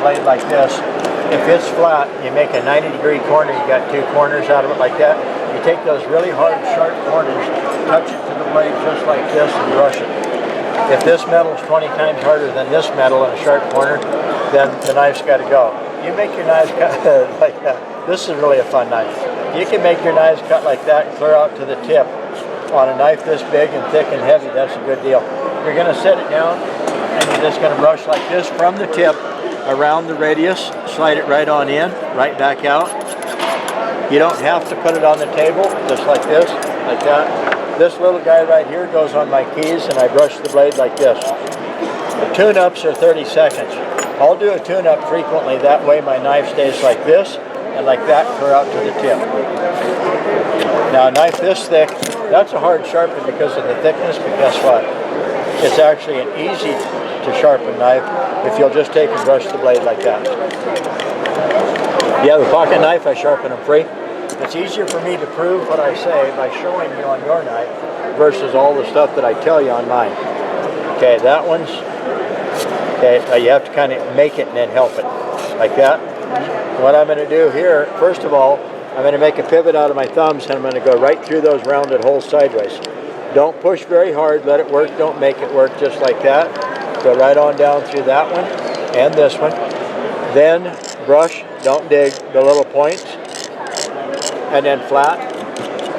blade like this. If it's flat, you make a 90-degree corner, you got two corners out of it like that. You take those really hard, sharp corners, touch it to the blade just like this and brush it. If this metal is 20 times harder than this metal in a sharp corner, then the knife's got to go. You make your knives cut like that. This is really a fun knife. You can make your knives cut like that and clear out to the tip. On a knife this big and thick and heavy, that's a good deal. You're going to set it down and you're just going to brush like this from the tip around the radius, slide it right on in, right back out. You don't have to put it on the table, just like this, like that. This little guy right here goes on my keys and I brush the blade like this. The tune-ups are 30 seconds. I'll do a tune-up frequently, that way my knife stays like this and like that, clear out to the tip. Now a knife this thick, that's a hard sharpen because of the thickness, but guess what? It's actually an easy to sharpen knife if you'll just take and brush the blade like that. You have a pocket knife, I sharpen them free. It's easier for me to prove what I say by showing you on your knife versus all the stuff that I tell you on mine. Okay, that one's, okay, you have to kind of make it and then help it, like that. What I'm going to do here, first of all, I'm going to make a pivot out of my thumbs and I'm going to go right through those rounded holes sideways. Don't push very hard, let it work, don't make it work, just like that. Go right on down through that one and this one. Then brush, don't dig the little points, and then flat.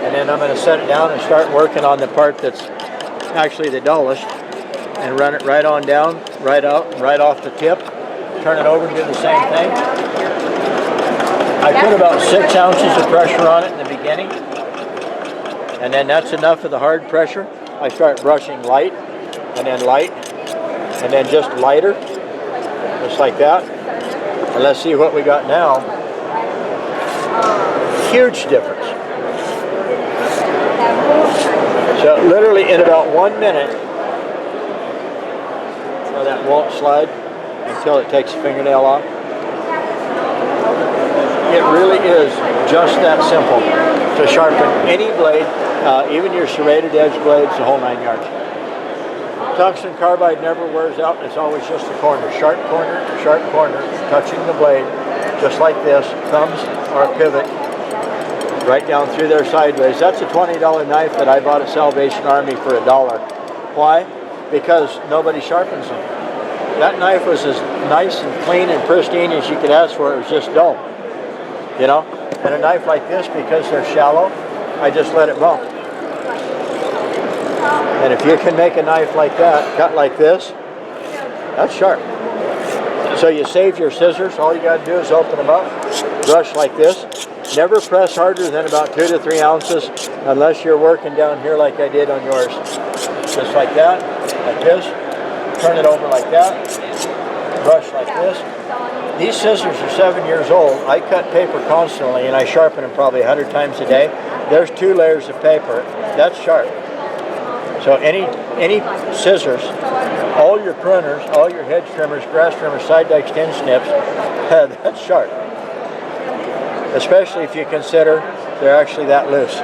And then I'm going to set it down and start working on the part that's actually the dullest and run it right on down, right out, right off the tip. Turn it over and do the same thing. I put about 6 ounces of pressure on it in the beginning, and then that's enough of the hard pressure. I start brushing light, and then just lighter, just like that. And let's see what we got now. Huge difference. So literally in about 1 minute, so that won't slide until it takes the fingernail off. It really is just that simple to sharpen any blade, even your serrated edge blades, the whole 9 yards. Tungsten carbide never wears out, it's always just a corner, sharp corner, touching the blade, just like this, thumbs or a pivot, right down through there sideways. That's a $20 knife that I bought at Salvation Army for $1. Why? Because nobody sharpens them. That knife was as nice and clean and pristine as you could ask for, it was just dull. You know, and a knife like this, because they're shallow, I just let it bump. And if you can make a knife like that, cut like this, that's sharp. So you save your scissors, all you got to do is open them up, brush like this. Never press harder than about 2 to 3 ounces unless you're working down here like I did on yours. Just like that, like this, turn it over like that, brush like this. These scissors are 7 years old. I cut paper constantly and I sharpen them probably 100 times a day. There's 2 layers of paper. That's sharp. So any scissors, all your pruners, all your hedge trimmers, grass trimmers, side dikes, tin snips, that's sharp. Especially if you consider they're actually that loose.